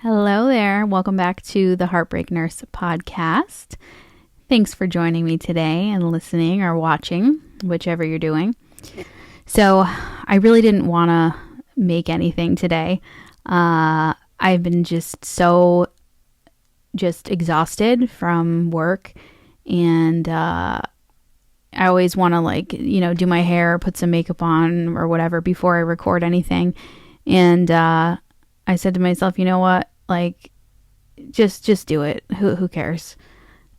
Hello there. Welcome back to the Heartbreak Nurse podcast. Thanks for joining me today and listening or watching, whichever you're doing. So I really didn't want to make anything today. I've been just exhausted from work, and I always want to do my hair, put some makeup on or whatever before I record anything. And I said to myself, you know what? Just do it. Who cares?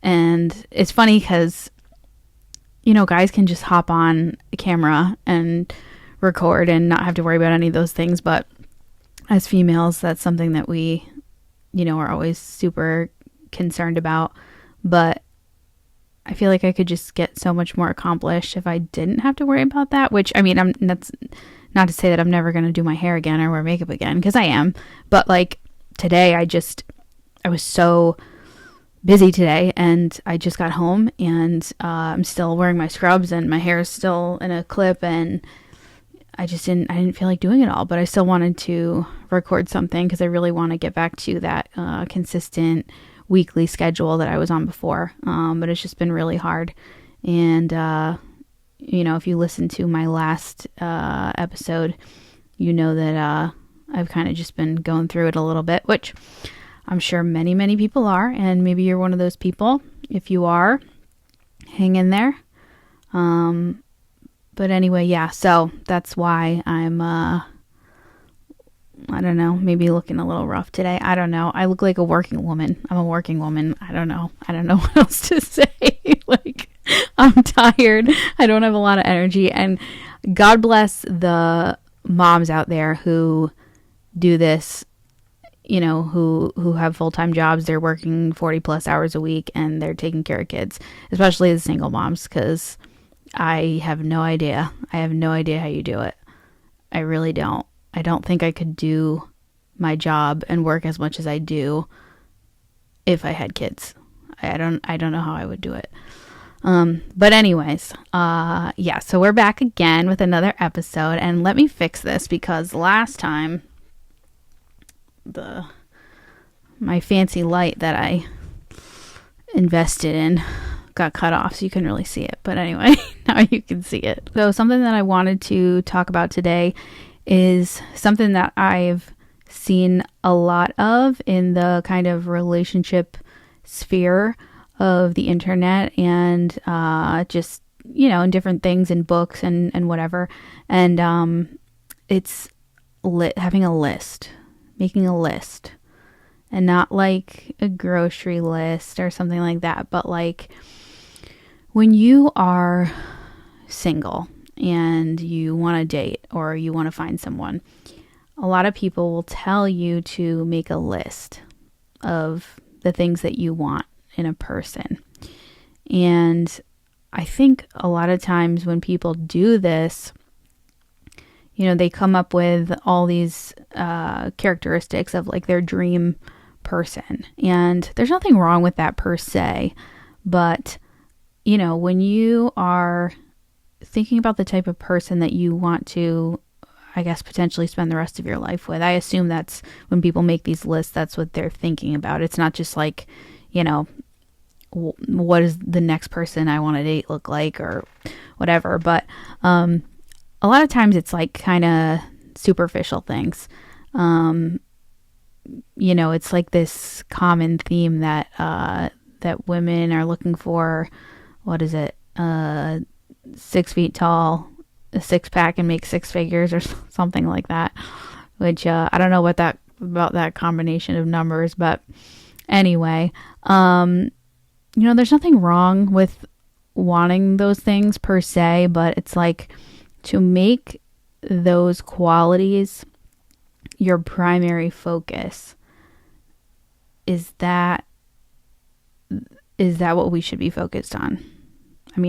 And it's funny because, guys can just hop on a camera and record and not have to worry about any of those things. But as females, that's something that we, are always super concerned about. But I feel like I could just get so much more accomplished if I didn't have to worry about that, which, that's not to say that I'm never going to do my hair again or wear makeup again, because I am. But today, I was so busy today, and I just got home, and I'm still wearing my scrubs, and my hair is still in a clip, and I didn't feel like doing it all, but I still wanted to record something because I really want to get back to that consistent weekly schedule that I was on before. But it's just been really hard. And, if you listen to my last episode, you know that I've kind of just been going through it a little bit, which I'm sure many, many people are. And maybe you're one of those people. If you are, hang in there. But anyway, yeah, so that's why I'm, I don't know, maybe looking a little rough today. I don't know. I look like a working woman. I'm a working woman. I don't know what else to say. I'm tired. I don't have a lot of energy. And God bless the moms out there who do this, who have full-time jobs. They're working 40 plus hours a week and they're taking care of kids, especially the single moms, because I have no idea. I have no idea how you do it. I really don't. I don't think I could do my job and work as much as I do if I had kids. I don't know how I would do it. But anyways, so we're back again with another episode, and let me fix this because last time my fancy light that I invested in got cut off, so you couldn't really see it. But anyway, now you can see it. So something that I wanted to talk about today is something that I've seen a lot of in the kind of relationship sphere of the internet, and just, in different things in books and whatever. And it's having a list, making a list, and not like a grocery list or something like that, but when you are single and you want to date or you want to find someone, a lot of people will tell you to make a list of the things that you want in a person. And I think a lot of times when people do this, they come up with all these characteristics of their dream person. And there's nothing wrong with that per se, but when you are thinking about the type of person that you want to, I guess, potentially spend the rest of your life with, I assume that's when people make these lists, that's what they're thinking about. It's not just what does the next person I want to date look like or whatever. But a lot of times it's kind of superficial things. It's this common theme that that women are looking for. What is it? 6 feet tall, a six pack, and make six figures, or something like that. Which I don't know about that combination of numbers, but anyway, there's nothing wrong with wanting those things per se, but it's to make those qualities your primary focus. Is that what we should be focused on?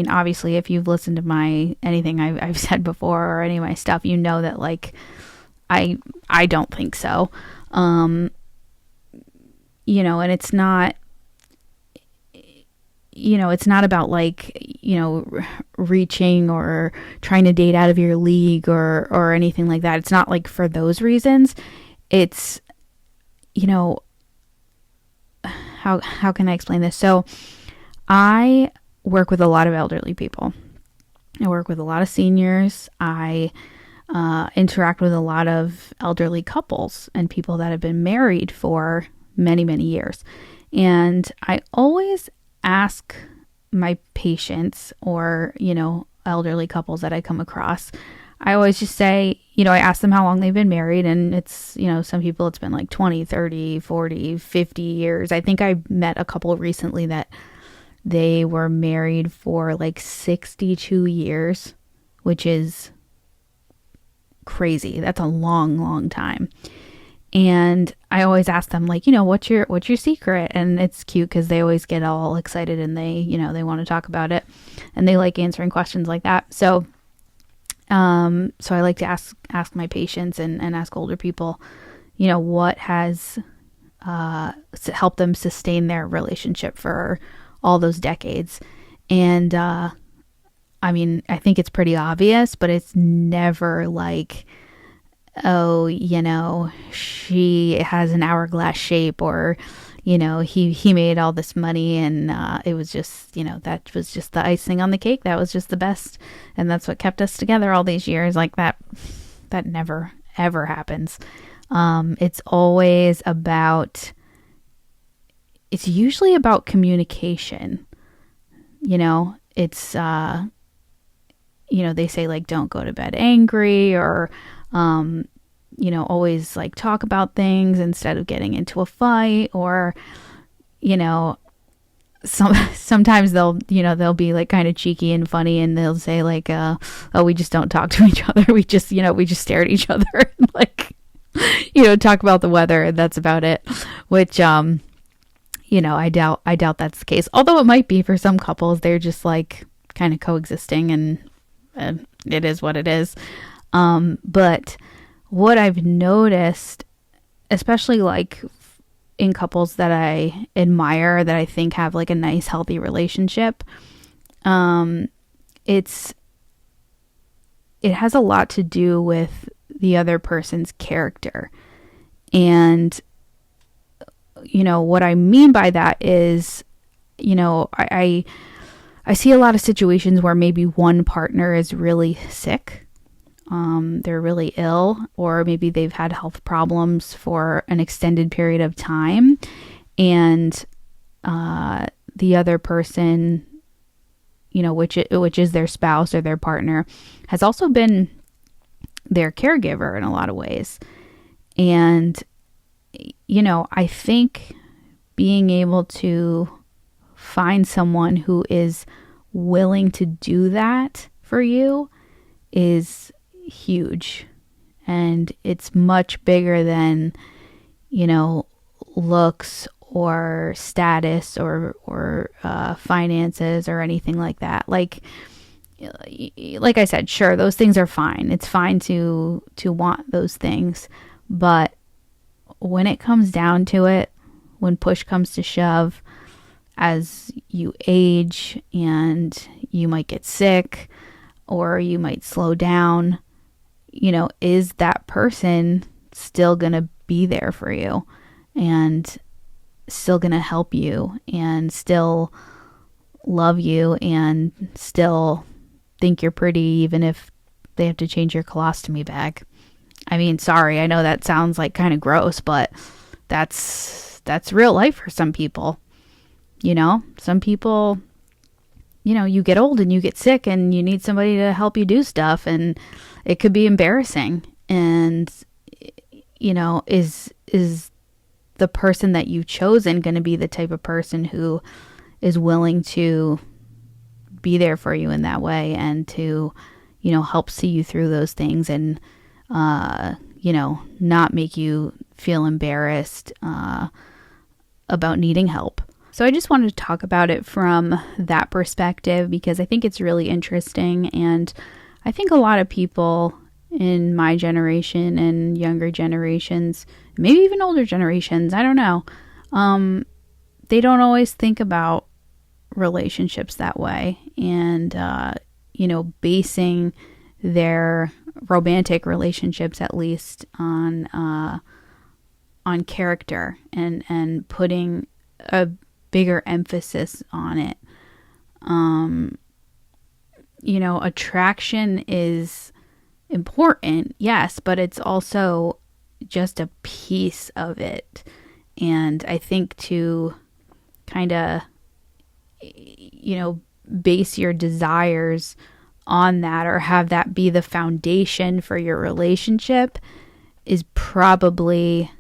Obviously, if you've listened to anything I've said before or any of my stuff, you know that I don't think so. And it's not, it's not about reaching or trying to date out of your league or anything like that. It's not for those reasons. It's, how can I explain this? So I work with a lot of elderly people. I work with a lot of seniors. I interact with a lot of elderly couples and people that have been married for many, many years. And I always ask my patients or, elderly couples that I come across, I always just say, I ask them how long they've been married, and it's, some people it's been like 20, 30, 40, 50 years. I think I met a couple recently that they were married for like 62 years, which is crazy. That's a long, long time. And I always ask them, like, what's your secret? And it's cute because they always get all excited and they, they want to talk about it, and they like answering questions like that. So I like to ask my patients and ask older people, what has helped them sustain their relationship for all those decades. And I think it's pretty obvious, but it's never like, oh, she has an hourglass shape, or, he made all this money and it was just, that was just the icing on the cake. That was just the best. And that's what kept us together all these years. Like that never, ever happens. It's usually about communication. It's, they say like, don't go to bed angry, or, always like talk about things instead of getting into a fight, or, sometimes they'll be like kind of cheeky and funny, and they'll say like, oh, we just don't talk to each other. We just stare at each other and like, talk about the weather, and that's about it. Which, I doubt that's the case. Although it might be for some couples, they're just like kind of coexisting, and it is what it is. But what I've noticed, especially like in couples that I admire, that I think have like a nice, healthy relationship, it has a lot to do with the other person's character. And, what I mean by that is, I see a lot of situations where maybe one partner is really sick. They're really ill, or maybe they've had health problems for an extended period of time. And the other person, which is their spouse or their partner, has also been their caregiver in a lot of ways. And, I think being able to find someone who is willing to do that for you is huge. And it's much bigger than, looks or status or finances or anything like that. Like I said, sure, those things are fine. It's fine to want those things. But when it comes down to it, when push comes to shove, as you age and you might get sick or you might slow down, is that person still going to be there for you and still going to help you and still love you and still think you're pretty, even if they have to change your colostomy bag? I mean, sorry, I know that sounds like kind of gross, but that's real life for some people. Some people, you get old and you get sick and you need somebody to help you do stuff, and it could be embarrassing. And, is the person that you've chosen going to be the type of person who is willing to be there for you in that way and to, help see you through those things and, not make you feel embarrassed about needing help. So I just wanted to talk about it from that perspective because I think it's really interesting. And I think a lot of people in my generation and younger generations, maybe even older generations, I don't know, they don't always think about relationships that way. And, basing their romantic relationships, at least, on character and putting a bigger emphasis on it. Attraction is important, yes, but it's also just a piece of it. And I think to kind of, base your desires on that, or have that be the foundation for your relationship, is probably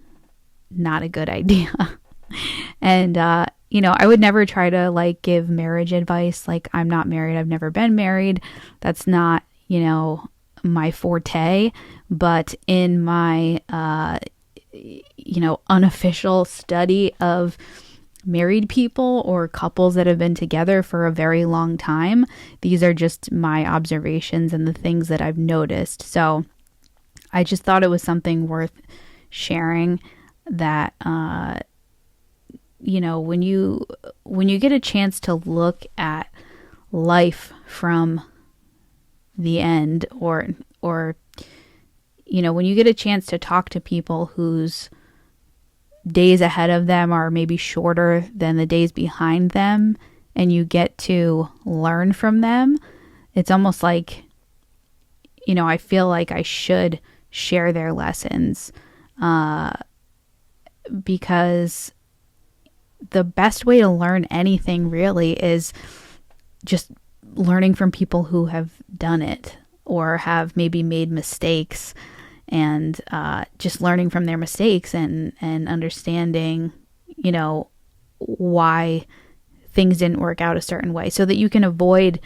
not a good idea. And, I would never try to like give marriage advice. Like, I'm not married. I've never been married. That's not, my forte. But in my, unofficial study of married people or couples that have been together for a very long time, these are just my observations and the things that I've noticed. So I just thought it was something worth sharing, that, when you get a chance to look at life from the end, or when you get a chance to talk to people whose days ahead of them are maybe shorter than the days behind them, and you get to learn from them, it's almost like, I feel like I should share their lessons, because the best way to learn anything really is just learning from people who have done it or have maybe made mistakes, and just learning from their mistakes and understanding, why things didn't work out a certain way, so that you can avoid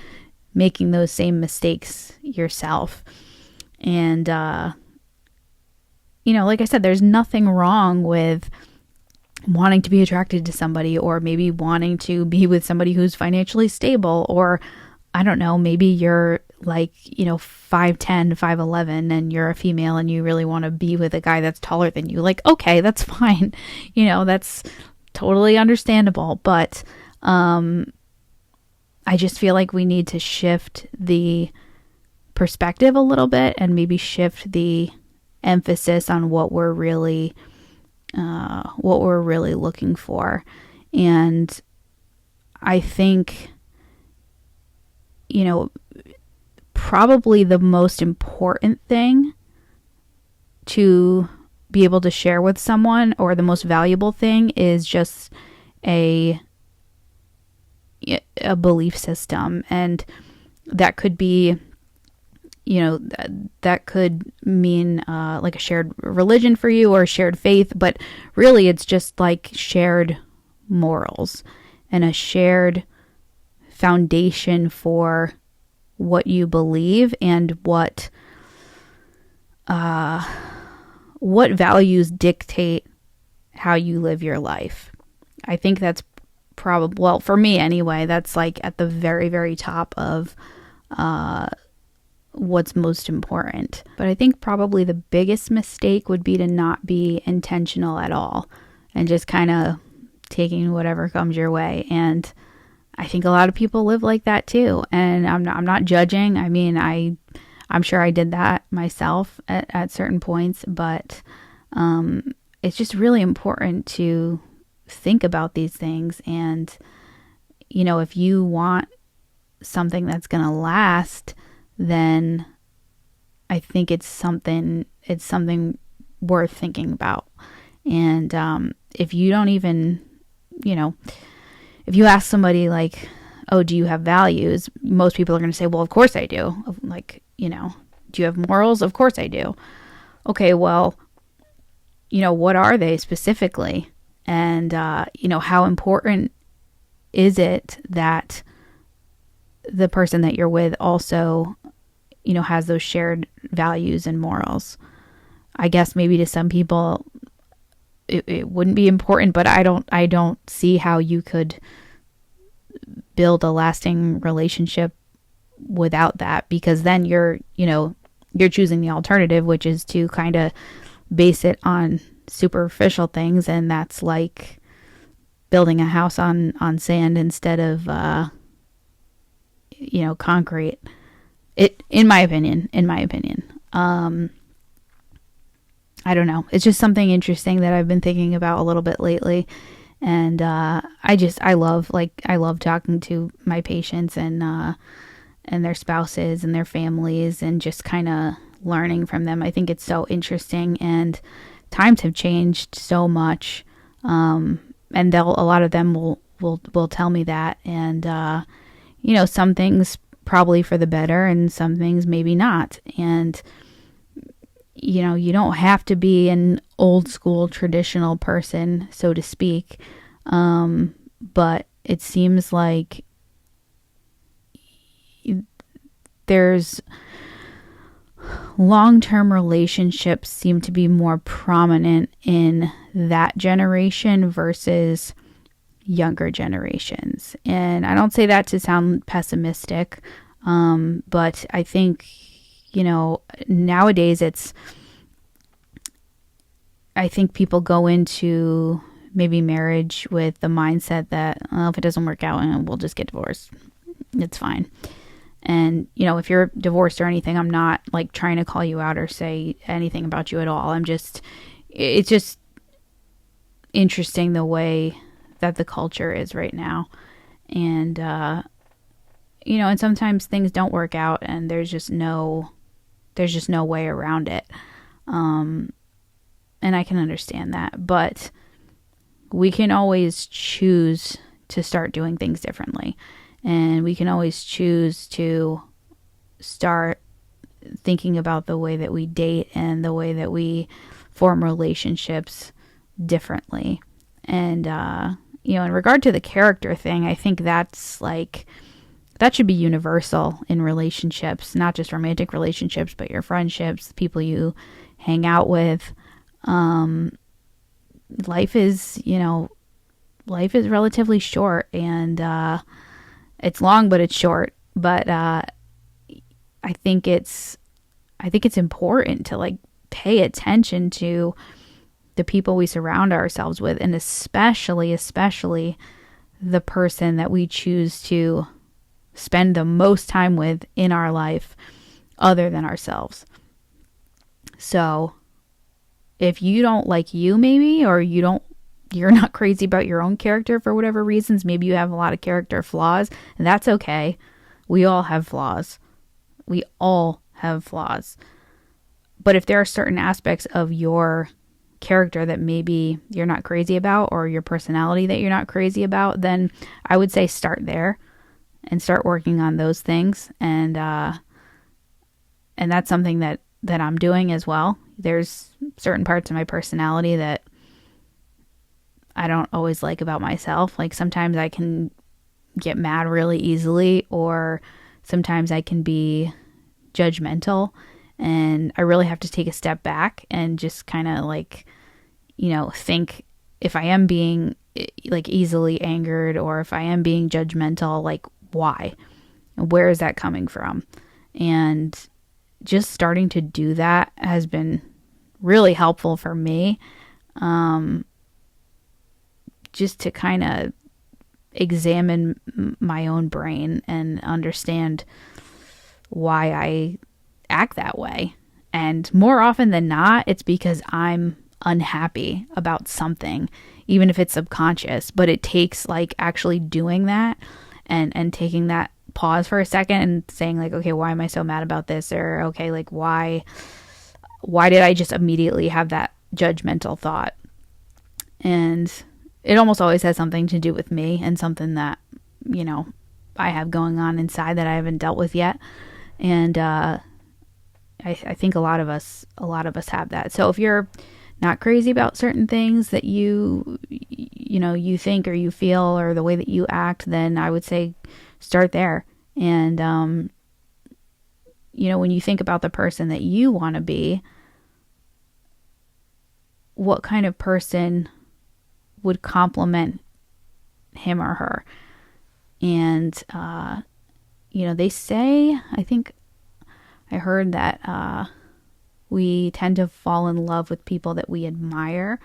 making those same mistakes yourself. And, like I said, there's nothing wrong with wanting to be attracted to somebody, or maybe wanting to be with somebody who's financially stable, or I don't know, maybe you're like, 5'10", 5'11", and you're a female and you really want to be with a guy that's taller than you. Like, okay, that's fine. That's totally understandable. But I just feel like we need to shift the perspective a little bit, and maybe shift the emphasis on what we're really looking for. And I think, probably the most important thing to be able to share with someone, or the most valuable thing, is just a belief system. And that could be, that could mean like a shared religion for you, or a shared faith, but really it's just like shared morals and a shared foundation for what you believe, and what values dictate how you live your life. I think that's probably, well, for me anyway, that's like at the very, very top of what's most important. But I think probably the biggest mistake would be to not be intentional at all, and just kind of taking whatever comes your way. And I think a lot of people live like that too. And I'm not judging. I mean, I'm sure I did that myself at certain points, but it's just really important to think about these things. And, if you want something that's going to last, then I think it's something worth thinking about. And if you don't even, if you ask somebody like, oh, do you have values? Most people are going to say, well, of course I do. Like, do you have morals? Of course I do. Okay, well, what are they specifically? And, how important is it that the person that you're with also, has those shared values and morals? I guess maybe to some people it wouldn't be important, but I don't see how you could build a lasting relationship without that, because then you're choosing the alternative, which is to kind of base it on superficial things, and that's like building a house on sand instead of concrete. In my opinion. I don't know. It's just something interesting that I've been thinking about a little bit lately. And I love talking to my patients and their spouses and their families, and just kind of learning from them. I think it's so interesting, and times have changed so much. And a lot of them will tell me that. And some things probably for the better, and some things maybe not. And you don't have to be an old school traditional person, so to speak. But it seems like there's long-term relationships seem to be more prominent in that generation versus younger generations. And I don't say that to sound pessimistic, but I think, nowadays I think people go into maybe marriage with the mindset that, if it doesn't work out, we'll just get divorced. It's fine. And, if you're divorced or anything, I'm not like trying to call you out or say anything about you at all. It's just interesting the way that the culture is right now. And, and sometimes things don't work out, and there's just no way around it. And I can understand that, but we can always choose to start doing things differently. And we can always choose to start thinking about the way that we date and the way that we form relationships differently. And, in regard to the character thing, I think that should be universal in relationships, not just romantic relationships, but your friendships, the people you hang out with. Life is relatively short, and, it's long, but it's short. But I think it's important to pay attention to the people we surround ourselves with, and especially the person that we choose to spend the most time with in our life other than ourselves. So if you don't like you, maybe, or you're not crazy about your own character for whatever reasons. Maybe you have a lot of character flaws, and that's okay. We all have flaws. But if there are certain aspects of your character that maybe you're not crazy about, or your personality that you're not crazy about, then I would say start there and start working on those things. And that's something that I'm doing as well. There's certain parts of my personality that I don't always like about myself. Like sometimes I can get mad really easily, or sometimes I can be judgmental, and I really have to take a step back and just kind of think if I am being easily angered, or if I am being judgmental, why? Where is that coming from? And just starting to do that has been really helpful for me. Just to kind of examine my own brain and understand why I act that way. And more often than not, it's because I'm unhappy about something, even if it's subconscious. But it takes actually doing that and taking that pause for a second and saying okay, why am I so mad about this? Or okay, why did I just immediately have that judgmental thought? And it almost always has something to do with me and something that, I have going on inside that I haven't dealt with yet. And I think a lot of us have that. So if you're not crazy about certain things that you think or you feel, or the way that you act, then I would say start there. And, when you think about the person that you want to be, what kind of person would complement him or her? And, they say, I think I heard that we tend to fall in love with people that we admire,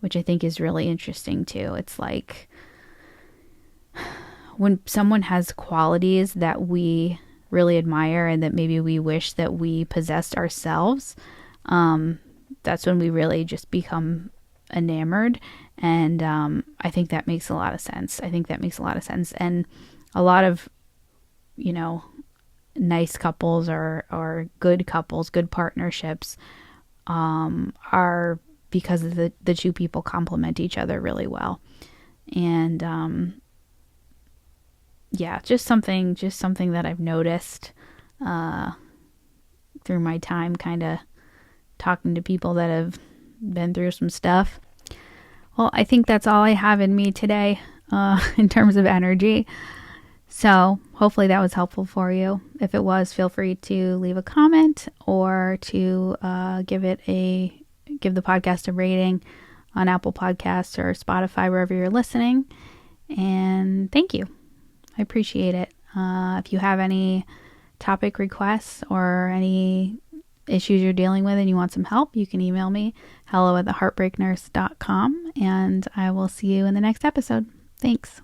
which I think is really interesting too. It's like when someone has qualities that we really admire and that maybe we wish that we possessed ourselves, that's when we really just become enamored. And I think that makes a lot of sense. And a lot of, nice couples or good couples, good partnerships, are because of the two people complement each other really well. And just something that I've noticed through my time kind of talking to people that have been through some stuff. Well, I think that's all I have in me today in terms of energy. So hopefully that was helpful for you. If it was, feel free to leave a comment or to give the podcast a rating on Apple Podcasts or Spotify, wherever you're listening. And thank you. I appreciate it. If you have any topic requests or any issues you're dealing with and you want some help, you can email me, hello@theheartbreaknurse.com, and I will see you in the next episode. Thanks.